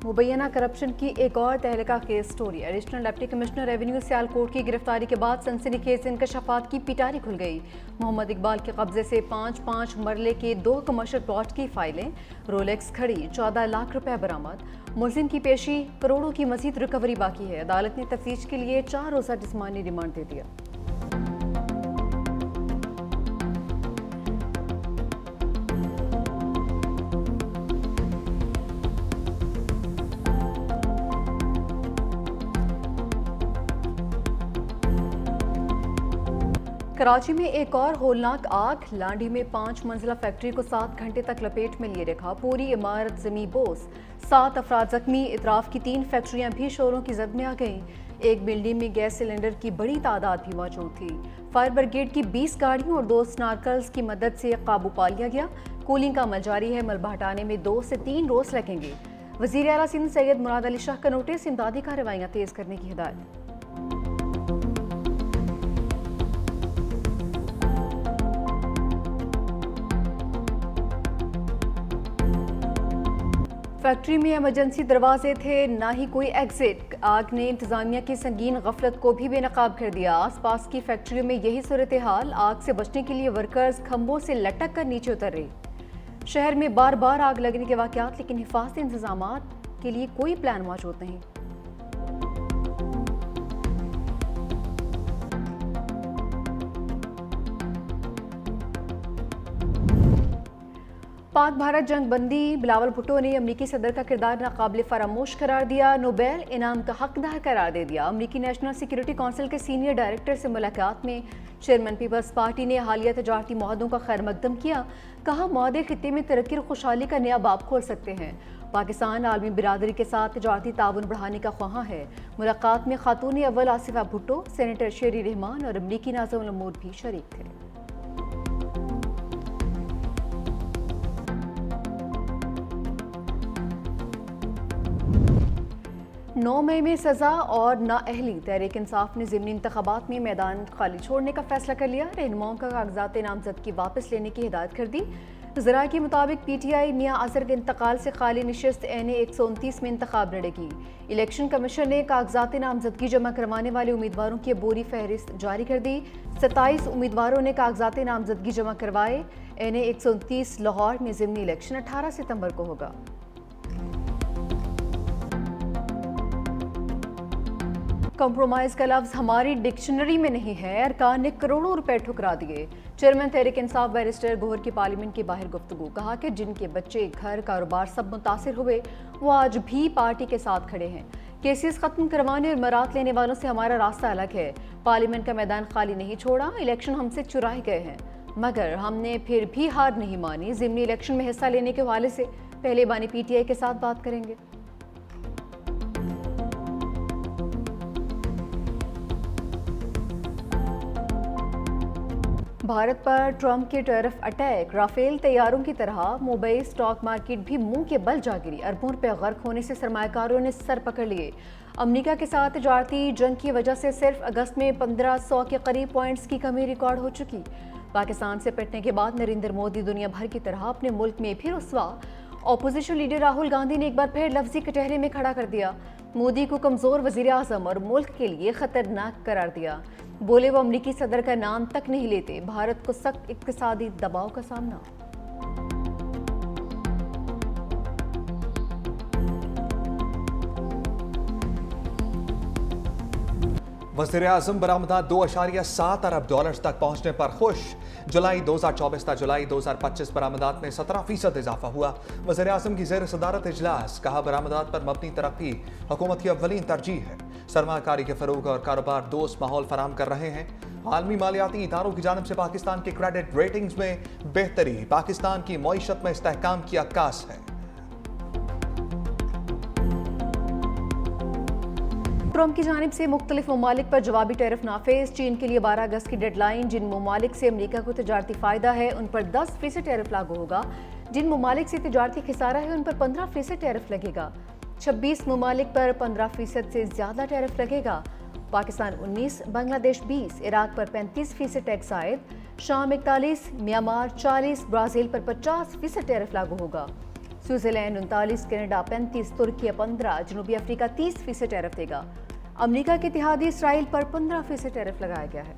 मुबैना corruption की एक और तहलका case story. Additional deputy commissioner revenue Sialkot की गिरफ्तारी के बाद सनसनीखेज इंकशाफात की पिटारी खुल गई। मोहम्मद इकबाल के कब्जे से 5 मरले के 2 कमर्शियल प्लॉट की फाइलें, रोलेक्स घड़ी, 14 लाख रुपए बरामद। मुलजिम की पेशी, करोड़ों की मजीद रिकवरी बाकी है। अदालत ने तफ्तीश के लिए 4 रोज़ा जिस्मानी रिमांड दे दिया। कराची में एक और होलनाक आग। लांडी में 5 मंजिला फैक्ट्री को 7 घंटे तक लपेट में लिए रखा। पूरी इमारत जमी बोस, 7 अफराद जख्मी। इतराफ की 3 फैक्ट्रियां भी शोरों की जद में आ गईं। एक बिल्डिंग में गैस सिलेंडर की बड़ी तादाद भी मौजूद थी। फायर ब्रिगेड की 20 गाड़ियों और 2 स्नार्कल्स की मदद से काबू पा लिया गया। कूलिंग का अमल जारी है। मलबा हटाने में 2 से 3 रोज लगेंगे। वजीर आला सिंध सैयद मुराद अली शाह का नोटिस, इमदादी कार्रवाइयां तेज करने की हिदायत। फैक्ट्री में इमरजेंसी दरवाजे थे, ना ही कोई एग्जिट। आग ने इंतजामिया की संगीन गफलत को भी बेनकाब कर दिया। आसपास की फैक्ट्रियों में यही सूरत हाल। आग से बचने के लिए वर्कर्स खंभों से लटक कर नीचे उतर रहे। शहर में बार बार आग लगने के वाकयात, लेकिन हिफाजती इंतजामात के लिए कोई प्लान मौजूद नहीं। पाक भारत जंग बंदी, बिलावल भुट्टो ने अमरीकी सदर का किरदार नाकाबिल फरामोश करार दिया। नोबेल इनाम का हकदार करार दे दिया। अमरीकी नेशनल सिक्योरिटी काउंसिल के सीनियर डायरेक्टर से मुलाकात में चेयरमैन पीपल्स पार्टी ने हालिया तजारती मुआहदों का खैर मकदम किया। कहा, मुआहदे खित्ते में तरक्की और खुशहाली का नया बाब खोल सकते हैं। पाकिस्तान आलमी बिरादरी के साथ तजारती ताउन बढ़ाने का ख्वाहां है। मुलाकात में खातून अव्वल आसिफा भुट्टो, सेनेटर शेरी रहमान और अमरीकी नाज़िम उल उमूर भी शरीक थे। 9 मई में सजा और नाअहली। तहरीक इंसाफ ने ज़िमनी इंतखाबात में मैदान खाली छोड़ने का फैसला कर लिया। रहनुमाओं का कागजात नामजदगी वापस लेने की हिदायत कर दी। ज़राए के मुताबिक PTI मियां अजहर के इंतकाल से खाली नशिस्त NA 129 में इंतखाब लड़ेगी। इलेक्शन कमीशन ने कागजात नामजदगी जमा करवाने वाले उम्मीदवारों की अबूरी फहरिस्त जारी कर दी। 27 उम्मीदवारों ने कागजात नामजदगी जमा करवाए। NA 129 लाहौर में ज़िमनी इलेक्शन 18 सितंबर को होगा। कॉम्प्रोमाइज़ का लफ्ज़ हमारी डिक्शनरी में नहीं है। अरकान ने करोड़ों रुपए ठुकरा दिए। चेयरमैन तहरीक इंसाफ बैरिस्टर गोहर की पार्लियामेंट के बाहर गुफ्तगू। कहा कि जिनके बच्चे, घर, कारोबार सब मुतासिर हुए, वो आज भी पार्टी के साथ खड़े हैं। केसेस खत्म करवाने और मरात लेने वालों से हमारा रास्ता अलग है। पार्लियामेंट का मैदान खाली नहीं छोड़ा। इलेक्शन हमसे चुराए गए हैं, मगर हमने फिर भी हार नहीं मानी। ज़िमनी इलेक्शन में हिस्सा लेने के हवाले से पहले बानी PTI के साथ बात करेंगे। भारत पर ट्रंप के टैरिफ अटैक। राफेल तैयारों की तरह मुंबई स्टॉक मार्केट भी मुंह के बल जा गिरी। अरबों रुपए गर्क होने से सरमायाकारों ने सर पकड़ लिए। अमेरिका के साथ तजारती जंग की वजह से सिर्फ अगस्त में 1500 के करीब पॉइंट्स की कमी रिकॉर्ड हो चुकी। पाकिस्तान से पिटने के बाद नरेंद्र मोदी दुनिया भर की तरह अपने मुल्क में भी रुस्वा। अपोजिशन लीडर राहुल गांधी ने एक बार फिर लफ्जी कटहरे में खड़ा कर दिया। मोदी को कमजोर वजीर आजम और मुल्क के लिए खतरनाक करार दिया। बोले वो अमरीकी सदर का नाम तक नहीं लेते। भारत को सख्त इक्तिसादी दबाव का सामना। वज़ीर आज़म बरामदात $2.7 अरब तक पहुंचने पर खुश। जुलाई 2024 तक जुलाई 2025 बरामदात में 17% इजाफा हुआ। वज़ीर आज़म की ज़ेर सदारत इजलास। कहा, बरामदात पर मबनी तरक्की हुकूमत की अव्वलीन तरजीह है। सरमाकारी के फरोग और कारोबार दोस्त माहौल फराम कर रहे हैं। आलमी मालियाती इदारों की जानिब से पाकिस्तान के क्रेडिट रेटिंग्स में बेहतरी। पाकिस्तान की मईशत में इस्तेहकाम की अक्कास है। ट्रंप की जानिब से मुख्तलिफ ममालिक पर जवाबी टैरिफ नाफिज। चीन के लिए 12 अगस्त की डेडलाइन। जिन ममालिक से अमरीका को तजारती फ़ायदा है उन पर 10% टैरिफ लागू होगा। जिन ममालिक से तजारती खिसारा है उन पर 15% टैरिफ लगेगा। 26 ममालिक पर 15% से ज़्यादा टैरिफ लगेगा। पाकिस्तान 19, बांग्लादेश 20, इराक पर 35% टैक्स आयद, शाम 41, म्यांमार 40, ब्राज़ील पर 50% टैरिफ लागू होगा। स्विट्जरलैंड 39, कनाडा 35, तुर्की 15, जनूबी अफ्रीका 30% टैरिफ देगा। अमेरिका के इत्तेहादी इसराइल पर 15% टैरिफ लगाया गया है।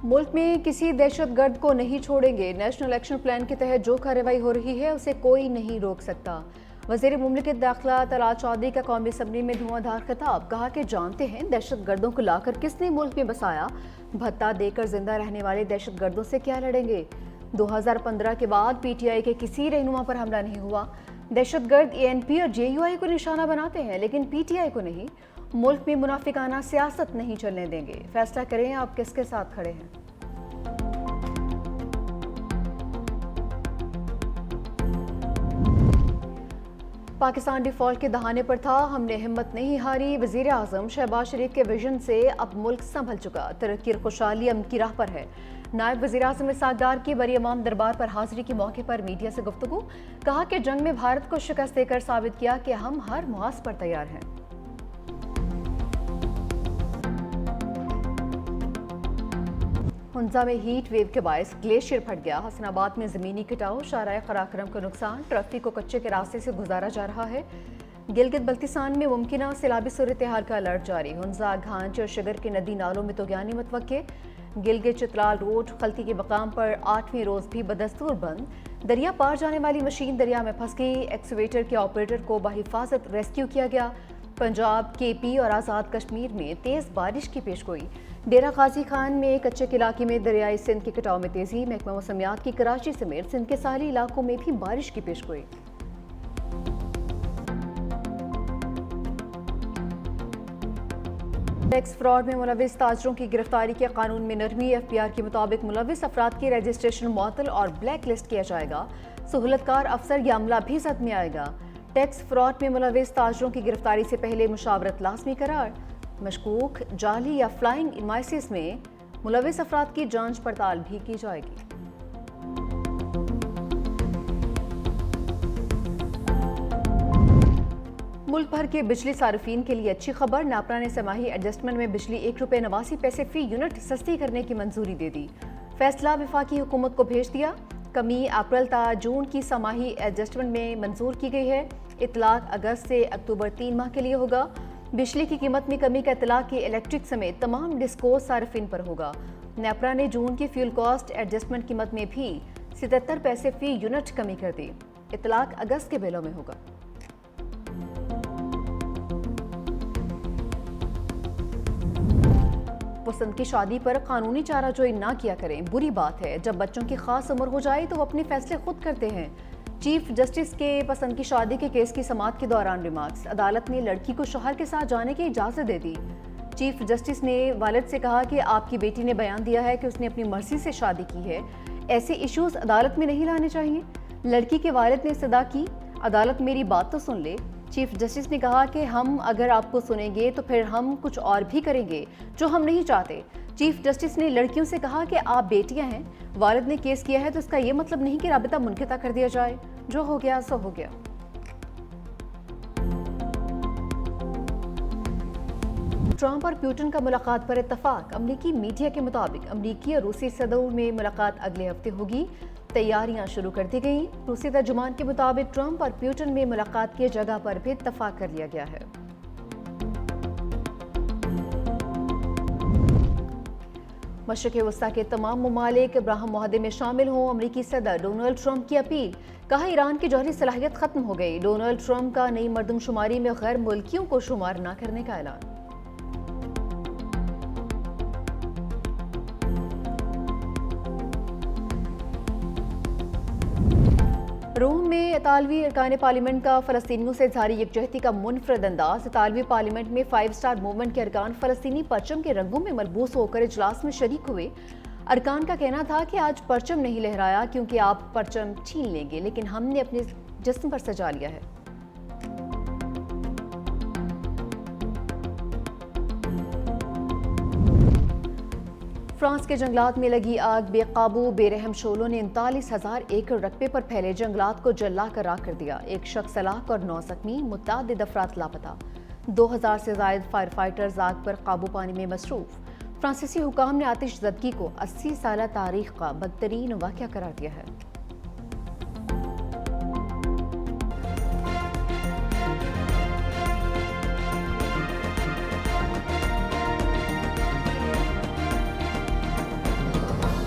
मुल्क में किसी दहशतगर्द को नहीं छोड़ेंगे। नेशनल एक्शन प्लान के तहत जो कार्रवाई हो रही है उसे कोई नहीं रोक सकता। वज़ीर मुमलिकत दाखिला तलात चौधरी का कौमी असम्बली में धुआंधार खिताब। कहा कि जानते हैं दहशतगर्दों को लाकर किसने मुल्क में बसाया, भत्ता देकर जिंदा रहने वाले दहशतगर्दों से क्या लड़ेंगे। 2015 के बाद पीटीआई के किसी रहनुमा पर हमला नहीं हुआ। दहशतगर्द एएनपी और जेयूआई को निशाना बनाते हैं लेकिन पीटीआई को नहीं। मुल्क में मुनाफिकाना सियासत नहीं चलने देंगे। फैसला करें आप किसके साथ खड़े हैं। पाकिस्तान डिफॉल्ट के दहाने पर था, हमने हिम्मत नहीं हारी। वजीर आजम शहबाज शरीफ के विजन से अब मुल्क संभल चुका, तरक्की और खुशहाली अमन की राह पर है। नायब वजीर आजम इसाक डार की बरी इमाम दरबार पर हाजिरी के मौके पर मीडिया से गुफ्तगू। कहा कि जंग में भारत को शिकस्त देकर साबित किया कि हम हर मुआस पर तैयार हैं। हुंजा में हीट वेव के बायस ग्लेशियर फट गया। हसनाबाद में जमीनी कटाव, शाहराह कराक्रम को नुकसान, ट्रैफिक को कच्चे के रास्ते से गुजारा जा रहा है। गिलगित बल्तिस्तान में मुमकिन सैलाबी सूरत हाल का अलर्ट जारी। हुंजा, घांच और शगर के नदी नालों में तोगयानी मतवक्के। गिलगित चित्राल रोड खलती के मकाम पर 8वें रोज भी बदस्तूर बंद। दरिया पार जाने वाली मशीन दरिया में फंस गई। एक्सवेटर के ऑपरेटर को बहिफाजत रेस्क्यू किया गया। पंजाब, केपी और आज़ाद कश्मीर में तेज बारिश की पेशगोई। डेरा गाजी खान में कच्चे के इलाके में दरियाई सिंध के कटाव में तेजी। महकमा मौसमियात की कराची समेत सिंध के सारी इलाकों में भी बारिश की पेशगोई। टैक्स फ्रॉड में मुलविस ताजरों की गिरफ्तारी के कानून में नरमी। एफबीआर के मुताबिक मुलविस अफराद की रजिस्ट्रेशन मुअत्तल और ब्लैक लिस्ट किया जाएगा। सहूलतकार अफसर या अमला भी जद में आएगा। टैक्स फ्रॉड में मुलविस ताजरों की गिरफ्तारी से पहले मुशावरत लाजमी करार। मशकूक, जाली या फ्लाइंग इनवाइसेस में मुलविस अफराद की जांच पड़ताल भी की जाएगी। मुल्क भर के बिजली सार्फिन के लिए अच्छी खबर। नापरा ने समाही एडजस्टमेंट में बिजली ₹1.89 फी यूनिट सस्ती करने की मंजूरी दे दी। फैसला वफाकी हुकूमत को भेज दिया। कमी अप्रैल ता जून की समाही एडजस्टमेंट में मंजूर की गई है। इतलाक अगस्त से अक्टूबर 3 माह के लिए होगा। बिजली की कीमत में कमी का इतलाक की इलेक्ट्रिक समेत तमाम डिस्को सार्फिन पर होगा। नेपरा ने जून की फ्यूल कॉस्ट एडजस्टमेंट कीमत में भी 77 पैसे फी यूनिट कमी कर दी। इतलाक अगस्त के बिलों में होगा। पसंद की शादी पर कानूनी चाराजोई ना किया करें, बुरी बात है। जब बच्चों की खास उम्र हो जाए तो वो अपने फैसले खुद करते हैं। चीफ जस्टिस के पसंद की शादी के केस की समाअत के दौरान रिमार्क्स। अदालत ने लड़की को शौहर के साथ जाने की इजाज़त दे दी। चीफ जस्टिस ने वालिद से कहा कि आपकी बेटी ने बयान दिया है कि उसने अपनी मर्जी से शादी की है, ऐसे इश्यूज अदालत में नहीं लाने चाहिए। लड़की के वालिद ने सदा की, अदालत मेरी बात तो सुन ले। चीफ जस्टिस ने कहा कि हम अगर आपको सुनेंगे तो फिर हम कुछ और भी करेंगे जो हम नहीं चाहते। चीफ जस्टिस ने लड़कियों से कहा कि आप बेटियां हैं, वालिद ने केस किया है तो इसका ये मतलब नहीं कि राबिता मुनक़िता कर दिया जाए। जो हो गया सो हो गया। ट्रंप और पुतिन का मुलाकात पर इत्तफाक। अमरीकी मीडिया के मुताबिक अमरीकी और रूसी सदर में मुलाकात अगले हफ्ते होगी। तैयारियां शुरू कर दी गई। रूसी तर्जुमान के मुताबिक ट्रंप और पुतिन में मुलाकात की जगह पर भी इत्तफाक कर लिया गया है। मशरिक़ वस्ता के तमाम ममालिक इब्राहिम मुआहदे में शामिल हों। अमरीकी सदर डोनाल्ड ट्रंप की अपील। कहा ईरान की जौहरी सलाहियत खत्म हो गई। डोनाल्ड ट्रंप का नई मर्दमशुमारी में गैर मुल्कियों को शुमार न करने का ऐलान। रोम में इतालवी अरकान पार्लियामेंट का फ़लस्तीनियों से जारी यकजहती का मुनफरद अंदाज। इतालवी पार्लियामेंट में 5 स्टार मूवमेंट के अरकान फ़लस्तीनी परचम के रंगों में मलबूस होकर इजलास में शरीक हुए। अरकान का कहना था कि आज परचम नहीं लहराया क्योंकि आप परचम छीन लेंगे, लेकिन हमने अपने जिस्म पर सजा लिया है। फ्रांस के जंगलात में लगी आग। बेकाबू बेरहम शोलों ने 39,000 एकड़ रकबे पर फैले जंगलात को जला कर राख कर दिया। 1 शख्स हलाक और 9 जख्मी, मुतअद्दिद अफराद लापता। 2000 से ज़ायद फायर फाइटर्स आग पर काबू पाने में मसरूफ। فرانسیسی حکام نے آتش زدگی کو 80 سالہ تاریخ کا بدترین واقعہ قرار دیا ہے۔